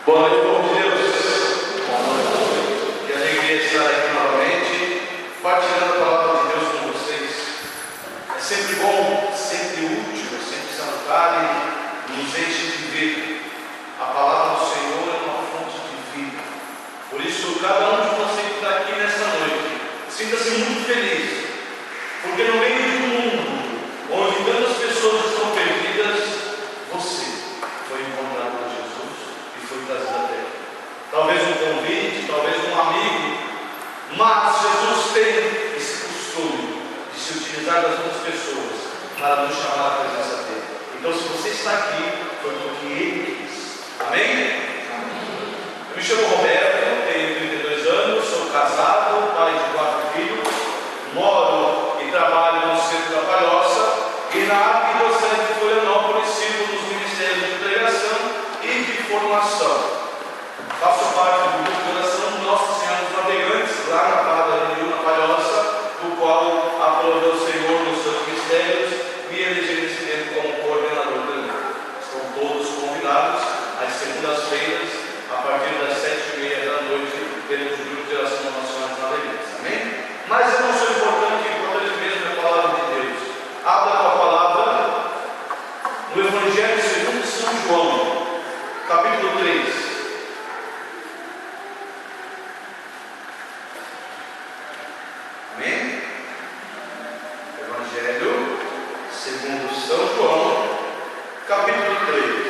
Boa noite, povo de Deus. Que alegria estar aqui novamente, partilhando a palavra de Deus com vocês. É sempre bom, sempre útil, é sempre salutar e nos enche de vida. A palavra do Senhor é uma fonte de vida. Por isso, cada um de vocês que está aqui nesta noite, sinta-se muito feliz, porque no meio de um mundo onde tantas pessoas estão perdidas, você foi encontrado por Jesus e foi trazido até ele. Talvez um convite, talvez um amigo, mas Jesus tem esse costume de se utilizar das outras pessoas para nos chamar à presença dele. Então, se você está aqui, foi porque ele quis. Amém? Eu me chamo Roberto, tenho 32 anos, sou casado, pai de 4 filhos, moro e trabalho no centro da Palhoça e na Arquidiocese de Florianópolis sirvo nos ministérios de pregação e de formação. Faço parte do grupo de oração Nossa Senhora dos Navegantes, lá na Barra do Rio, na Palhoça, do qual aprovou o Senhor nos seus mistérios e elegeu nesse tempo como coordenador também. Estão todos convidados às segundas-feiras, a partir das 7h30 da noite, temos o grupo de oração Nossa Senhora dos Navegantes. Amém? Mas eu não sou importante mesmo é a palavra de Deus. Abra com a palavra no Evangelho segundo São João, capítulo 3. Amém? Evangelho segundo São João, capítulo 3.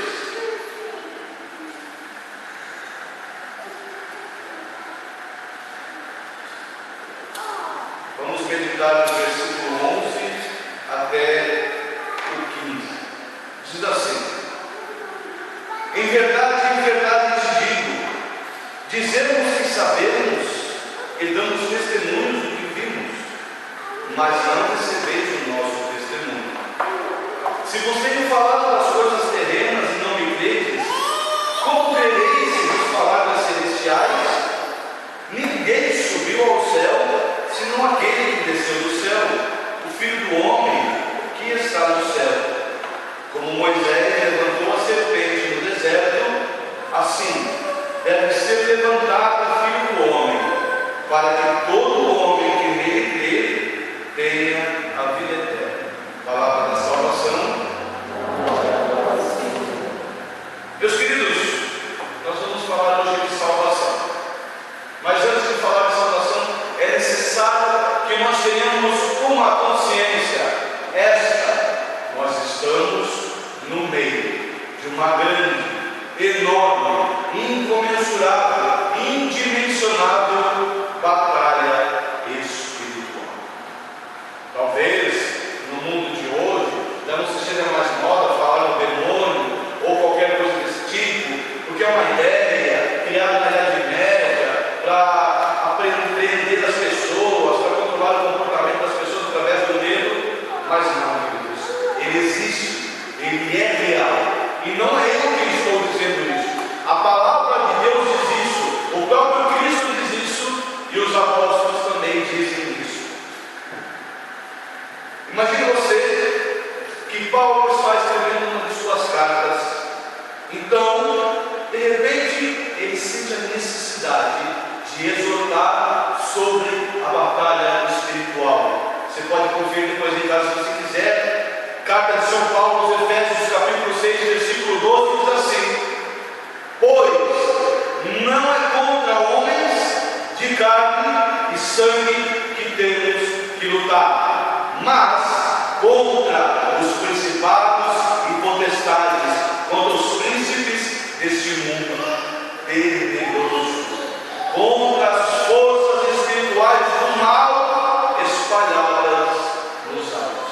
Vamos meditar do versículo 11 até o 15. Diz assim: em verdade te digo, dizemos que sabemos e damos testemunhos do que vimos, mas não recebeis o nosso testemunho. Se vos tenho falado das coisas terrenas e não me credes, como crereis se vos falar das celestiais? Ninguém subiu ao céu, senão aquele que desceu do céu, o Filho do Homem que está no céu. Como Moisés levantou a serpente no deserto, assim deve ser levantado o Filho do Homem, para que todo homem que nele crer tenha a vida eterna. Palavra da salvação. Meus queridos, nós vamos falar hoje de salvação. Mas antes de falar de salvação, é necessário que nós tenhamos uma consciência. Nós estamos no meio de uma grande, enorme, incomensurável, indimensionável batalha espiritual. Talvez no mundo de hoje já não seja mais moda falar no demônio ou qualquer coisa desse tipo, porque é uma ideia criada na Idade Média para aprender as pessoas, para controlar o comportamento das pessoas através do medo. Mas não, queridos, ele existe, ele é real, e não é eu que estou dizendo isso. A palavra de Deus diz isso, o próprio Cristo diz isso, e os apóstolos também dizem isso. Imagine você que Paulo está escrevendo uma de suas cartas. Então, de repente, ele sente a necessidade de exortar sobre a batalha espiritual. Você pode conferir depois em casa se você quiser. Carta de São Paulo aos Efésios, capítulo 6, versículo 12, diz assim: pois não é contra homens de carne e sangue que temos que lutar, mas contra os principados e potestades, contra os príncipes deste mundo tenebroso, contra as forças espirituais do mal espalhadas nos altos.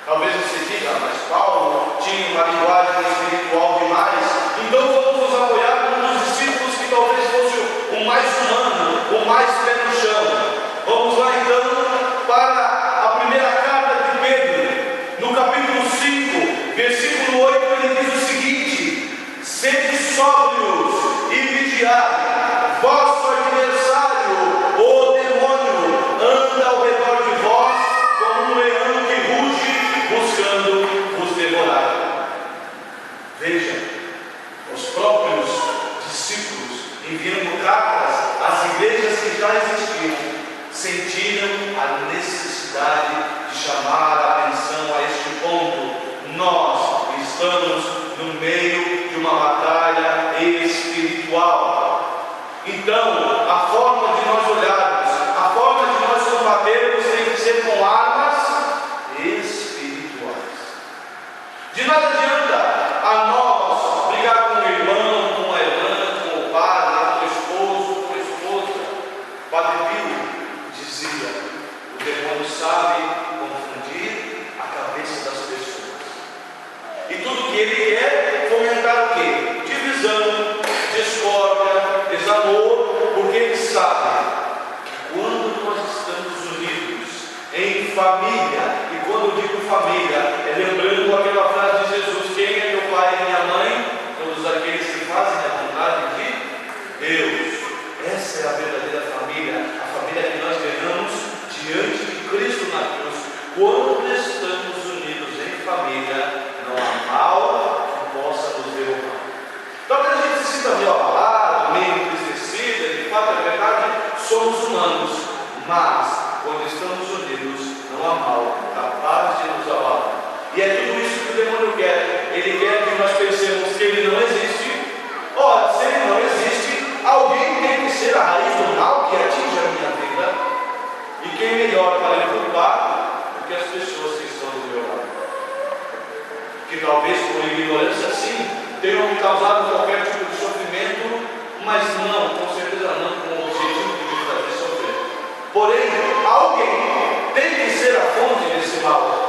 Talvez você diga, mas Paulo tinha uma linguagem espiritual demais, então vamos nos apoiar num dos discípulos que talvez fosse o mais humano, o mais pé no chão. Vamos lá então para a primeira carta de Pedro, no capítulo 5, versículo 8, ele diz o seguinte: sede sóbrios e vigiai, vosso adversário, o demônio, anda ao redor de vós como um leão que ruge, buscando vos devorar. Veja, os próprios enviando cartas às igrejas que já existiam, sentiram a necessidade de chamar a atenção a este ponto. Nós estamos no meio de uma batalha espiritual. Então, a forma de nós olharmos, a forma de nós combatermos tem que ser com armas espirituais. De nada adianta a nós brigar com o irmão, com a irmã, com o padre, com o esposo, com a esposa. O Padre Pio dizia: o demônio sabe confundir a cabeça das pessoas. E tudo que ele quer é fomentar o quê? Divisão, discórdia, desamor, porque ele sabe que quando nós estamos unidos em família, e quando eu digo família, é lembrando aquela frase de Jesus: quem é meu pai e minha mãe? Todos aqueles que fazem a vontade de Deus. Essa é a verdadeira família, a família que nós ganhamos diante de Cristo na cruz. Quando estamos unidos em família, não há mal que possa nos derrubar. Talvez a gente se sinta meio abalado, meio entristecido, de fato é verdade, somos humanos, mas quando estamos unidos, não há mal capaz de nos abalar. E é tudo isso que o demônio quer. Ele quer que nós pensemos que ele não existe. Ora, se ele não existe, alguém tem que ser a raiz do mal que atinge a minha vida. E quem melhor para me culpar do que as pessoas que estão do meu lado? Que talvez por ignorância sim tenham me causado qualquer tipo de sofrimento, mas não, com certeza não com o objetivo de me fazer sofrer. Porém, alguém tem que ser a fonte desse mal.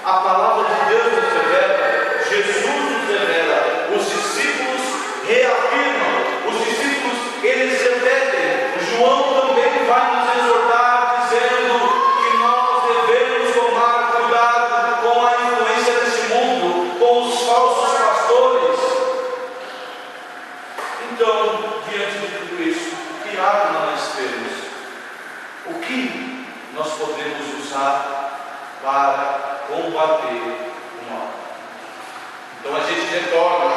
A palavra de Deus nos revela, Jesus nos revela, os discípulos reafirmam, os discípulos eles repetem. João também vai nos exortar dizendo que nós devemos tomar cuidado com a influência desse mundo, com os falsos pastores. Então, diante de tudo isso, que arma nós temos? O que nós podemos usar para combater o mal? Então a gente retorna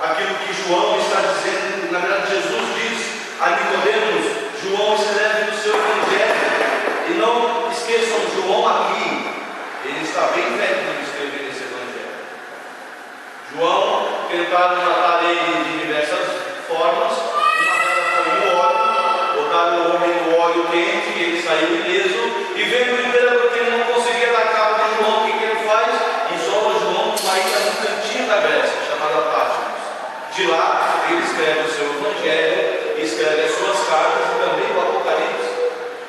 aquilo que João está dizendo. Na verdade, Jesus diz a Nicodemos: João escreve no seu evangelho. E não esqueçam, João aqui, ele está bem velho para escrever esse evangelho. João tentaram matar ele de diversas formas. Uma delas foi o óleo, botaram o homem no óleo quente e ele saiu ileso. E vendo o imperador que ele não conseguia dar cabo de João, o que ele faz? Isola João numa ilha no cantinho da Grécia, chamada Patmos. De lá, ele escreve o seu evangelho, escreve as suas cartas e também o Apocalipse.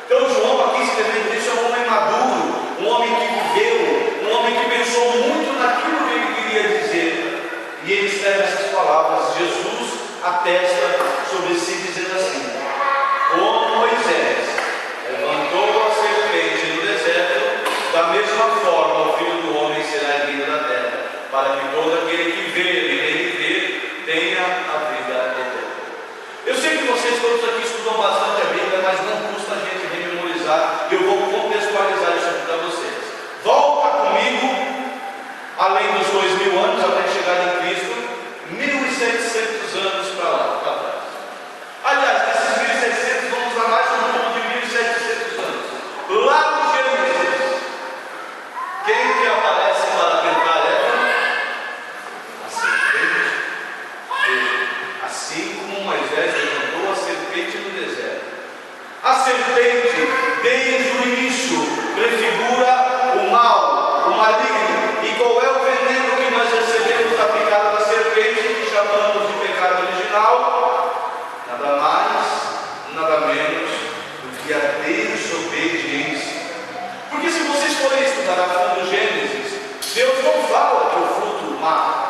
Então João aqui escrevendo isso é um homem maduro, um homem que viveu, um homem que pensou muito naquilo que ele queria dizer. E ele escreve essas palavras. Jesus atesta sobre si dizendo assim: como Moisés levantou a serpente no deserto, da mesma forma o Filho do Homem será erguido da terra, para que todo aquele que vê e nele crê tenha a vida eterna. Eu sei que vocês todos aqui estudam bastante a Bíblia, mas não custa a gente rememorizar. Eu vou contextualizar isso aqui para vocês. Volta comigo, além dos 2000 anos até chegar em Cristo, 1700 anos para lá, para trás. Aliás, desses 1700 vamos para mais um pouco de 1700 anos. Lá no Gênesis, quem que aparece para tentar Eva? A serpente. Assim como Moisés levantou a serpente no deserto. A serpente, desde o início, prefigura o mal, o maligno. E qual é o veneno que nós recebemos da picada da serpente, que chamamos de pecado original? Nada mais, nada menos do que a desobediência. Porque se vocês forem estudar a fundo Gênesis, Deus não fala que o fruto mata.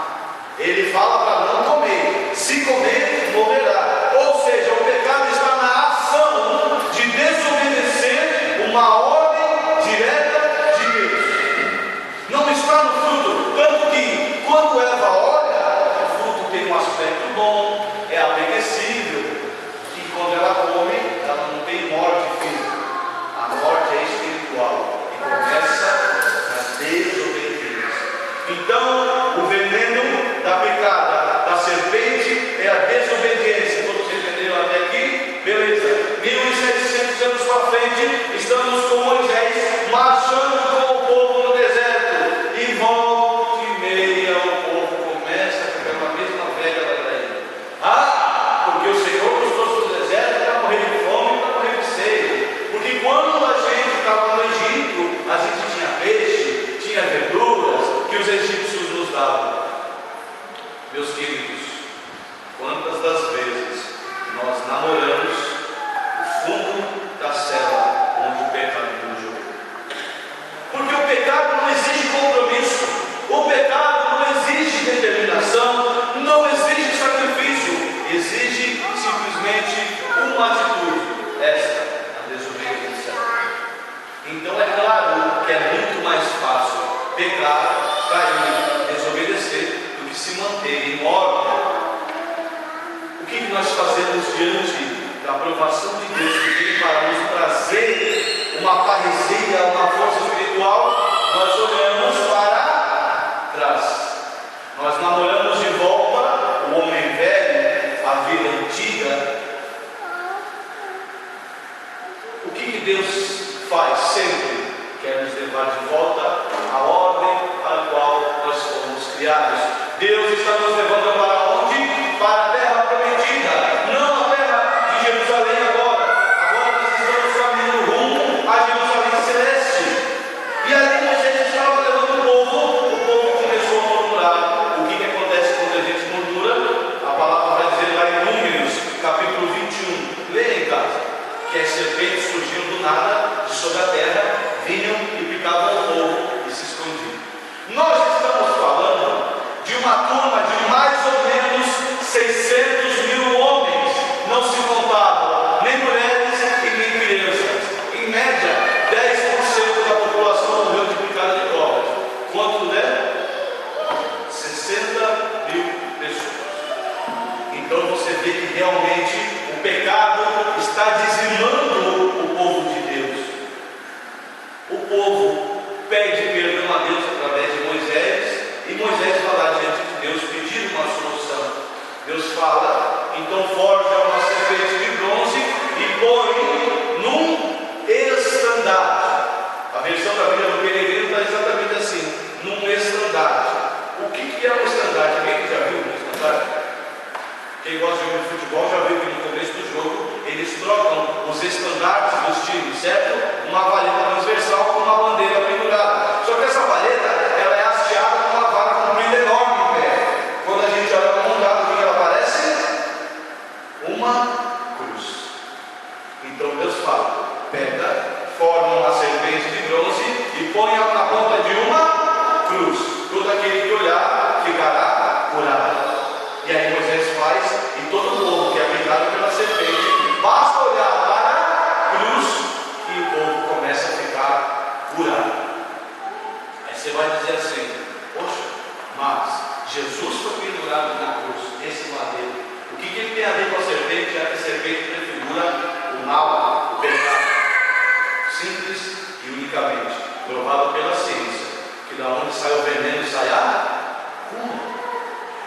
Ele fala para não comer. Se comer, morrerá. Ou seja, o pecado está na ação de desobedecer uma ordem direta de Deus. Não está no fruto. Tanto que, quando Eva olha, o fruto tem um aspecto bom, é apetecível. E quando ela come, ela não tem morte física. A morte é espiritual. E começa na desobediência. Então, o veneno da picada da serpente é a desobediência. Todos entenderam até Gustavo, meus queridos, quantas das vezes nós namoramos o fundo da cela onde o pecado nos jogou? Porque o pecado não exige compromisso, o pecado não exige determinação, não exige sacrifício, exige simplesmente uma atitude, esta, a desobediência. Então é claro que é muito mais fácil pecar, cair, desobedecer, do que se manter em ordem. O que nós fazemos diante da aprovação de Deus que vem para nos trazer uma parresia, uma força espiritual? Nós olhamos para trás, nós namoramos de volta o homem velho, a vida antiga. O que Deus faz sempre? Quer nos levar de volta à ordem para a qual nós fomos criados. Deus está nos levando para onde? Para a terra prometida, não a terra de Jerusalém agora. Agora nós estamos caminhando rumo a Jerusalém celeste. E ali Moisés estava levando o povo começou a murmurar. O que acontece quando a gente murmura? A palavra vai dizer lá em Números, capítulo 21. Leia em casa. Que as serpentes surgiam do nada, de sobre a terra, vinham e picavam o povo e se escondiam. Nós estamos falando de uma turma de mais ou menos 600 mil homens, não se contavam nem mulheres e nem crianças. Em média, 10% da população morreu de picada de cobras. Quanto der? 60 mil pessoas. Então você vê que realmente o pecado está dizimando o povo de Deus. O povo pede perdão a Deus através de Moisés, e Moisés vai lá diante de Deus pedir uma solução. Deus fala: então forja uma serpente de bronze e põe num estandarte. A versão da Bíblia do Peregrino está exatamente assim, num estandarte. O que é um estandarte? Alguém já viu um estandarte? Quem gosta de jogo de futebol já viu que no começo do jogo eles trocam os estandartes dos times, certo? Uma valeta transversal com uma bandeira pendurada. Só que essa valeta, ela é hasteada com uma vara comprida enorme em pé. Quando a gente olha para um lado, o que ela parece? Uma cruz. Então Deus fala: pega, forma uma serpente de bronze e põe ela na ponta de uma cruz. Todo aquele que olhar ficará curado. E aí Moisés faz, e todo o povo que é picado pela serpente, basta olhar para a cruz e o povo começa a ficar curado. Aí você vai dizer assim: poxa, mas Jesus foi pendurado na cruz, esse madeiro, o que ele tem a ver com a serpente, já que a serpente prefigura o mal, o pecado? Simples e unicamente, provado pela ciência, que da onde sai o veneno sai a cura.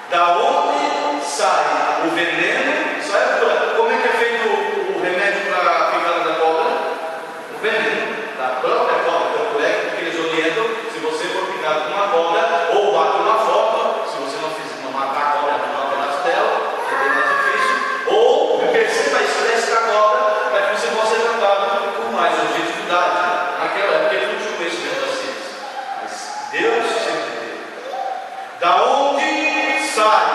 Da onde sai o veneno, sai a cura. Como é que é feito o remédio para a picada da cobra? O veneno da própria cobra. Tanto é que eles orientam: se você for picado com uma cobra, ou bate uma foto, se você não matar a cobra, não matar pelas telas, que é bem mais difícil, ou perceba a espécie da cobra, para que você possa ser tratado com mais objetividade. Naquela época ele não tinha conhecimento da ciência, mas Deus sempre teve. Da onde sai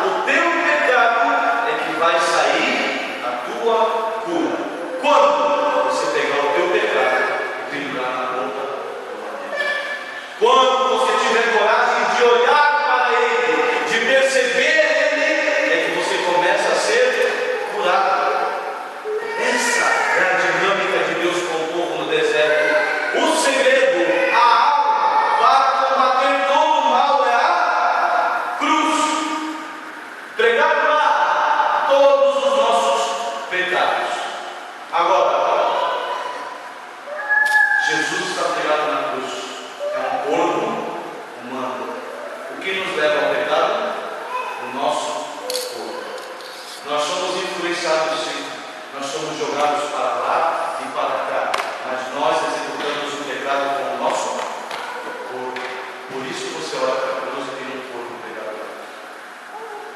o teu pecado é que vai sair a tua cura. Quando você pegar o teu pecado e pendurar na ponta do madeiro. Quando você tiver coragem de olhar para ele, de perceber ele, é que você começa a ser curado. Essa é a dinâmica de Deus com o povo no deserto. O segredo, a alma para combater todo o mal é a cruz. Pregar lá todos os nossos pecados. Agora, Jesus está pregado na cruz. É um corpo humano. O que nos leva ao pecado? O nosso corpo. Nós somos influenciados, sim. Nós somos jogados para lá e para cá. Mas nós executamos o pecado com o nosso corpo. Por isso você olha para a cruz e tem um corpo pecador.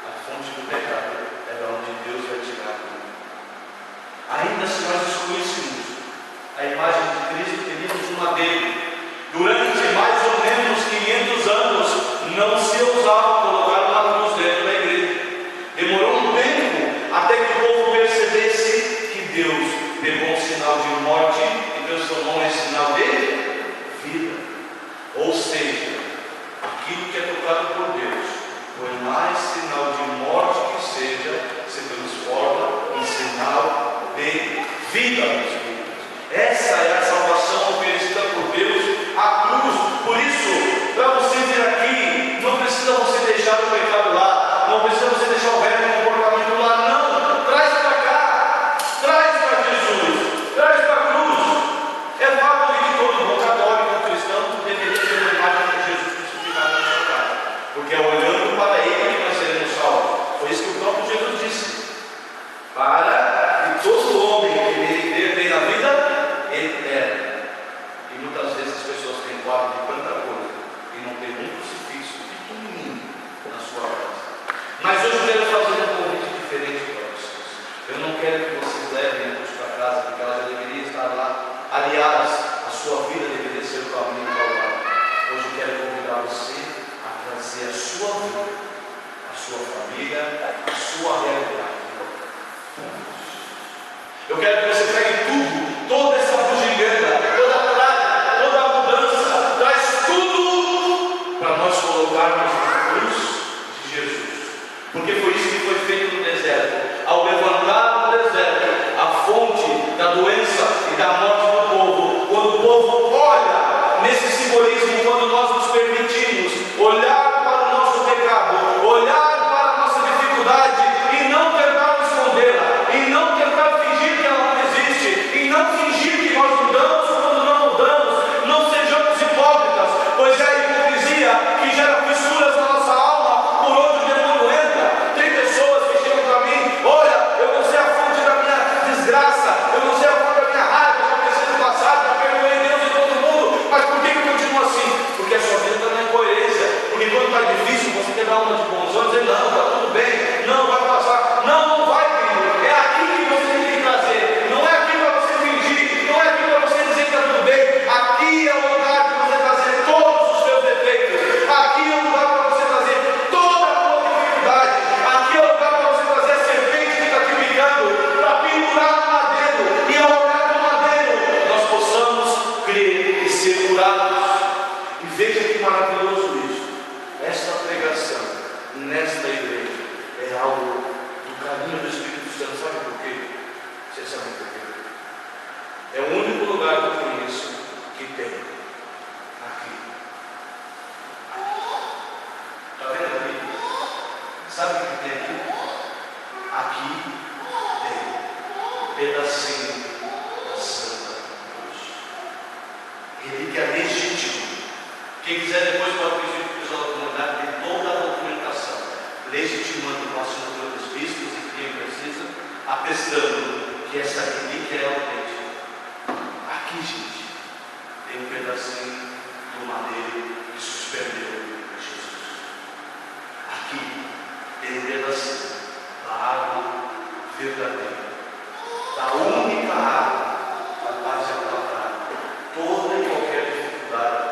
A fonte do pecado é da onde Deus vai tirar tudo. Ainda se nós excluíssemos a imagem de Cristo, teríamos uma dele. Durante mais ou menos 500 anos, não se aquilo que é tocado por Deus, por mais sinal de morte que seja, se transforma em sinal de vida, meus queridos. Essa é a salvação oferecida por Deus, a cruz. Por isso, para você vir aqui, não precisa você deixar o pecado lá, não precisa você deixar o velho comportamento lá, não. Traz para cá, traz para Jesus, traz para a cruz. É fato de que todo bom católico cristão deveria ter uma imagem de Jesus crucificado na sua casa, porque é olhando para Ele que nós seremos salvos. Foi isso que o próprio Jesus disse: para que todo homem que nele crê na vida eterna. E muitas vezes as pessoas têm quadro de tanta coisa e não tem um crucifixo pequenininho na sua casa. Mas hoje eu quero fazer um convite diferente para vocês. Eu não quero que vocês levem a cruz para casa, porque ela já deveria estar lá. Aliás, a sua vida deveria ser o caminho para lá. Hoje eu quero convidar você a trazer a sua vida, a sua família, a sua realidade. Eu quero que você pegue tudo, toda essa bugiganga, toda a praga, toda a mudança, traz tudo para nós colocarmos na cruz de Jesus. Porque foi isso que foi feito no deserto. Ao levantar no deserto a fonte da doença e da morte do povo, quando o povo olha nesse simbolismo, quando nós nos permitimos olhar para o nosso pecado, olhar para a nossa dificuldade e não tentar escondê-la, e não tentar fingir que ela não existe, e não fingir que nós mudamos quando não mudamos. Não sejamos hipócritas, pois é a hipocrisia que gera fissuras na nossa alma, por onde o demônio entra. Tem pessoas que chegam para mim: olha, eu não sei a fonte da minha desgraça, eu não sei a fonte da minha raiva, já pensei no passado, já perdoei Deus e todo mundo, mas por que continua assim? Porque a sua vida está na incoerência. Porque quando está difícil, você quer dar uma de bonzão e dizer: não, está tudo bem, não vai passar. Não vai, querido. É aqui que você tem que trazer. Não é aqui para você fingir, não é aqui para você dizer que está tudo bem. Aqui é o lugar para você trazer todos os seus defeitos. Aqui é o lugar para você trazer toda a sua dificuldade. Aqui é o lugar para você trazer a serpente que está te picando, para pendurar no madeiro, e ao olhar no madeiro nós possamos crer e ser curados. E veja que maravilhoso isso. Esta pregação nesta igreja é algo do caminho do Espírito Santo. Sabe por quê? Você sabe por quê? É o único lugar que eu conheço que tem aqui. Está vendo aqui? Sabe o que tem aqui? Aqui tem um pedacinho da Santa Cruz. Relíquia legítima. Quem quiser depois pode pedir para o pessoal da comunidade, tem toda a documentação legitimando a assinatura dos bispos e quem precisa, atestando que essa relíquia é autêntica. Aqui, gente, tem um pedacinho do madeiro que suspendeu Jesus. Aqui tem um pedacinho da água verdadeira, da única água capaz de aplacar toda e qualquer dificuldade,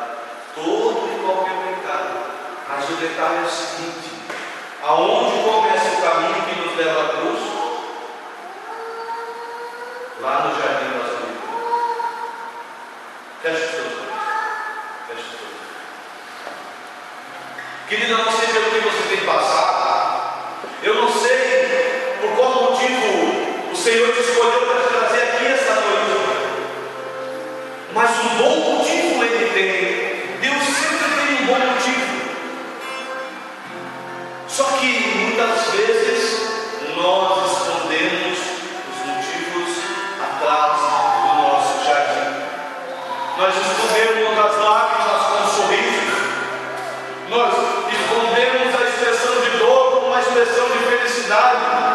todo e qualquer pecado. Mas o detalhe é o seguinte: aonde começa o caminho que nos leva à cruz? Lá no Jardim das Oliveiras. Feche os seus olhos. Feche os seus olhos. Querida, eu não sei pelo que você tem passado. Eu não sei por qual motivo o Senhor te escolheu para te trazer aqui esta noite. Mas um bom motivo Ele tem. Deus sempre tem um bom motivo. Só que muitas vezes nós escondemos os motivos atrás do nosso jardim. Nós escondemos as lágrimas com sorrisos. Nós escondemos a expressão de dor com uma expressão de felicidade.